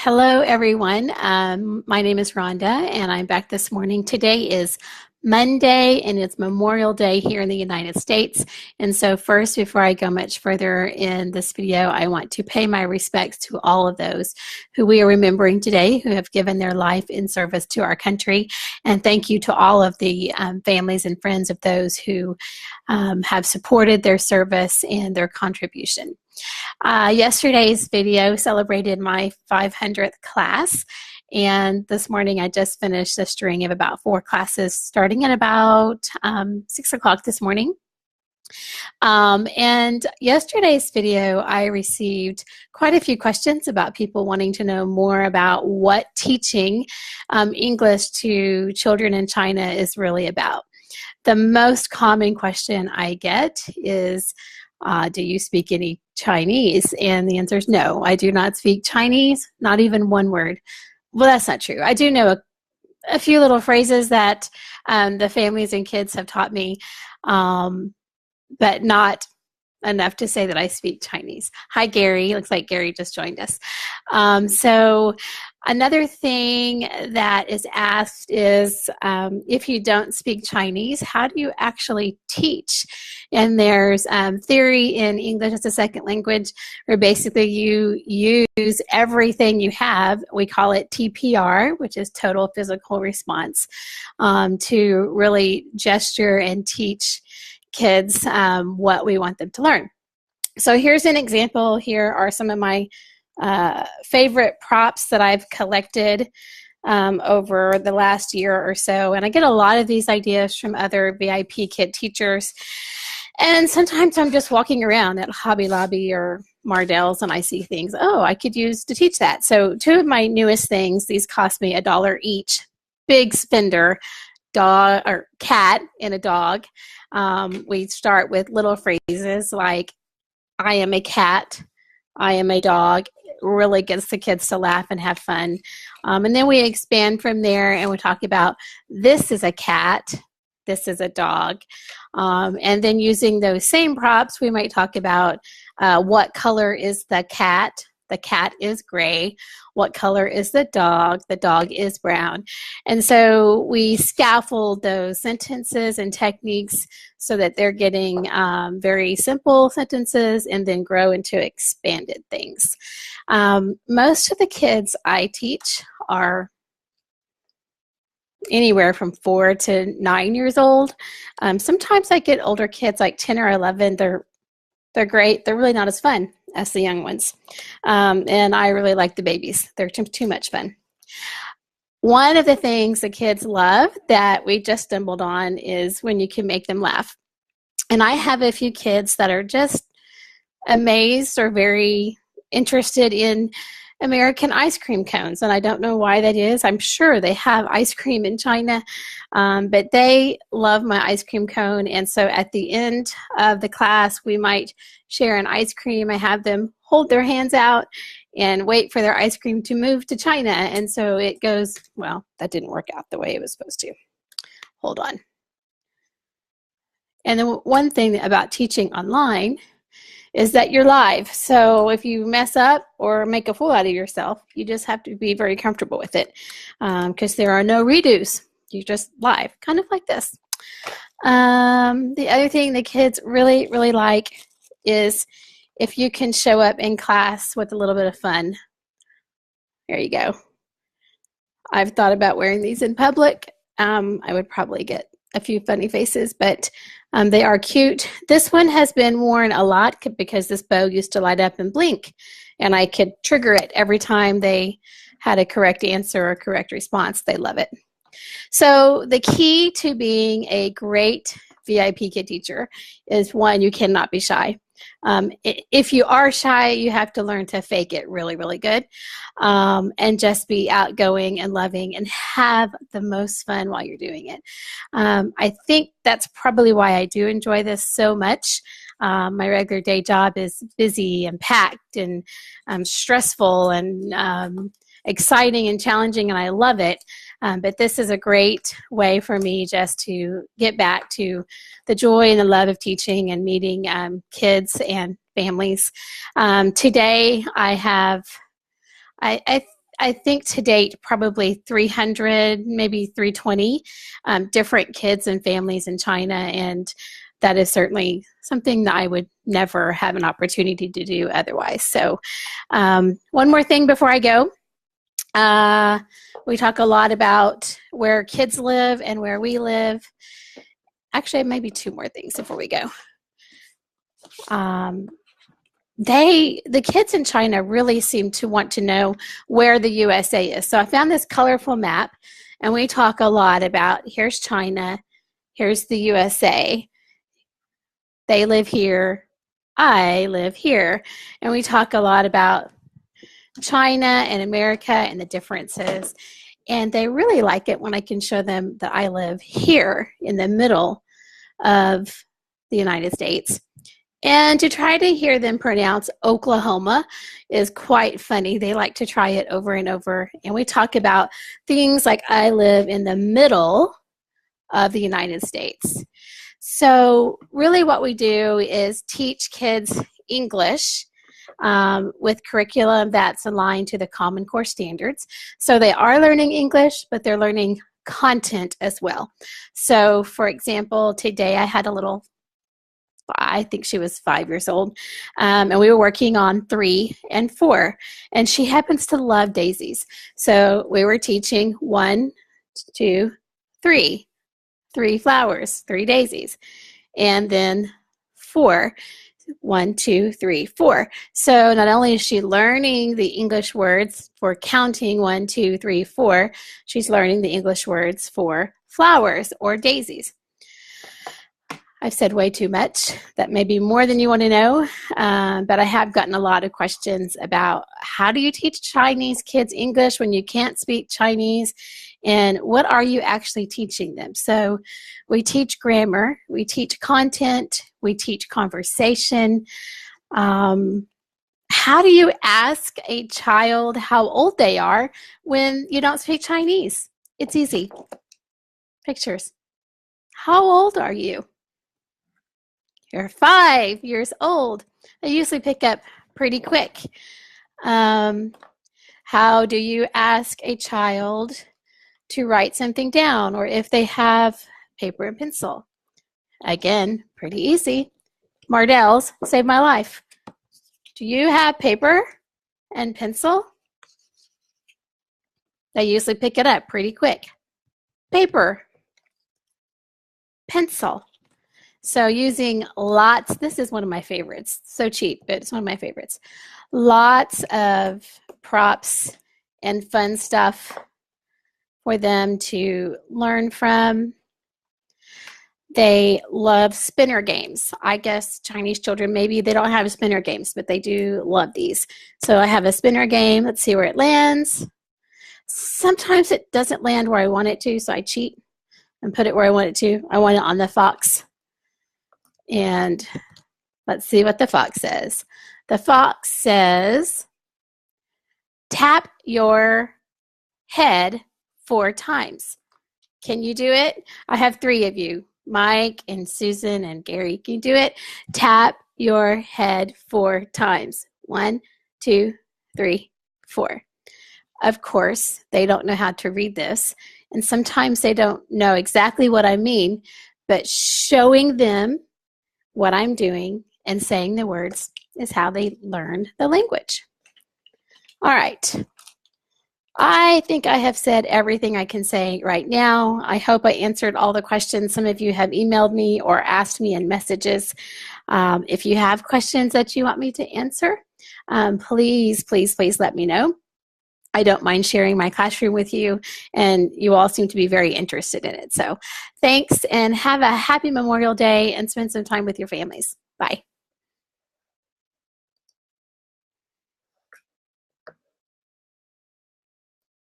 Hello, everyone. My name is Rhonda, and I'm back this morning. Today is Monday, and it's Memorial Day here in the United States. And so first, before I go much further in this video, I want to pay my respects to all of those who we are remembering today, who have given their life in service to our country. And thank you to all of the families and friends of those who have supported their service and their contribution. Yesterday's video celebrated my 500th class, and this morning I just finished a string of about 4 classes starting at about 6 o'clock this morning. And yesterday's video I received quite a few questions about people wanting to know more about what teaching English to children in China is really about. The most common question I get is, do you speak any Chinese? And the answer is no, I do not speak Chinese, not even one word. Well, that's not true. I do know a few little phrases that the families and kids have taught me, but not enough to say that I speak Chinese. Hi, Gary. Looks like Gary just joined us. So another thing that is asked is, if you don't speak Chinese, how do you actually teach? And there's theory in English as a second language where basically you use everything you have. We call it TPR, which is total physical response, to really gesture and teach kids what we want them to learn. So here's an example. Here are some of my favorite props that I've collected over the last year or so. And I get a lot of these ideas from other VIPKID teachers. And sometimes I'm just walking around at Hobby Lobby or Mardel's and I see things, oh, I could use to teach that. So 2 of my newest things, these cost me $1 each. Big spender, dog or cat and a dog. We start with little phrases like, I am a cat, I am a dog. It really gets the kids to laugh and have fun. And then we expand from there and we talk about, this is a cat, this is a dog. And then using those same props, we might talk about what color is the cat. The cat is gray. What color is the dog? The dog is brown. And so we scaffold those sentences and techniques so that they're getting very simple sentences and then grow into expanded things. Most of the kids I teach are anywhere from 4 to 9 years old. Sometimes I get older kids like 10 or 11. They're great. They're really not as fun as the young ones. And I really like the babies. They're too much fun. One of the things the kids love that we just stumbled on is when you can make them laugh. And I have a few kids that are just amazed or very interested in American ice cream cones, and I don't know why that is. I'm sure they have ice cream in China, but they love my ice cream cone, and so at the end of the class, we might share an ice cream. I have them hold their hands out and wait for their ice cream to move to China, and so it goes, well, that didn't work out the way it was supposed to. Hold on. And then one thing about teaching online is that you're live. So if you mess up or make a fool out of yourself, you just have to be very comfortable with it because there are no redos. You're just live, kind of like this. The other thing the kids really, really like is if you can show up in class with a little bit of fun. There you go. I've thought about wearing these in public. I would probably get a few funny faces, but they are cute. This one has been worn a lot because this bow used to light up and blink, and I could trigger it every time they had a correct answer or correct response. They love it. So the key to being a great VIPKID teacher is, one, you cannot be shy. If you are shy, you have to learn to fake it really, really good, and just be outgoing and loving and have the most fun while you're doing it. I think that's probably why I do enjoy this so much. My regular day job is busy and packed and stressful and exciting and challenging, and I love it. But this is a great way for me just to get back to the joy and the love of teaching and meeting kids and families. Today I I think to date, probably 300, maybe 320 different kids and families in China. And that is certainly something that I would never have an opportunity to do otherwise. So one more thing before I go. We talk a lot about where kids live and where we live. Actually, maybe two more things before we go. The kids in China really seem to want to know where the USA is. So I found this colorful map, and we talk a lot about here's China, here's the USA. They live here, I live here. And we talk a lot about China and America and the differences. And they really like it when I can show them that I live here in the middle of the United States. And to try to hear them pronounce Oklahoma is quite funny. They like to try it over and over. And we talk about things like I live in the middle of the United States. So really what we do is teach kids English with curriculum that's aligned to the Common Core standards. So they are learning English, but they're learning content as well. So for example, today I had a little, I think she was 5 years old, and we were working on 3 and 4, and she happens to love daisies. So we were teaching 1, 2, 3, 3 flowers, 3 daisies, and then 4, 1, 2, 3, 4. So not only is she learning the English words for counting 1, 2, 3, 4, she's learning the English words for flowers or daisies. I've said way too much. That may be more than you want to know, but I have gotten a lot of questions about how do you teach Chinese kids English when you can't speak Chinese, and what are you actually teaching them? So we teach grammar, we teach content, we teach conversation. How do you ask a child how old they are when you don't speak Chinese? It's easy. Pictures. How old are you? You're 5 years old. I usually pick up pretty quick. How do you ask a child to write something down, or if they have paper and pencil? Again, pretty easy. Mardell's saved my life. Do you have paper and pencil? They usually pick it up pretty quick. Paper, pencil. So using lots, this is one of my favorites. So cheap, but it's one of my favorites. Lots of props and fun stuff for them to learn from. They love spinner games. I guess Chinese children, maybe they don't have spinner games, but they do love these. So I have a spinner game. Let's see where it lands. Sometimes it doesn't land where I want it to, so I cheat and put it where I want it to. I want it on the fox. And let's see what the fox says. The fox says, tap your head 4 times. Can you do it? I have 3 of you, Mike and Susan and Gary. Can you do it? Tap your head 4 times. 1, 2, 3, 4. Of course, they don't know how to read this, and sometimes they don't know exactly what I mean, but showing them what I'm doing and saying the words is how they learn the language. All right. I think I have said everything I can say right now. I hope I answered all the questions. Some of you have emailed me or asked me in messages. If you have questions that you want me to answer, please, please, please let me know. I don't mind sharing my classroom with you, and you all seem to be very interested in it. So thanks, and have a happy Memorial Day, and spend some time with your families. Bye.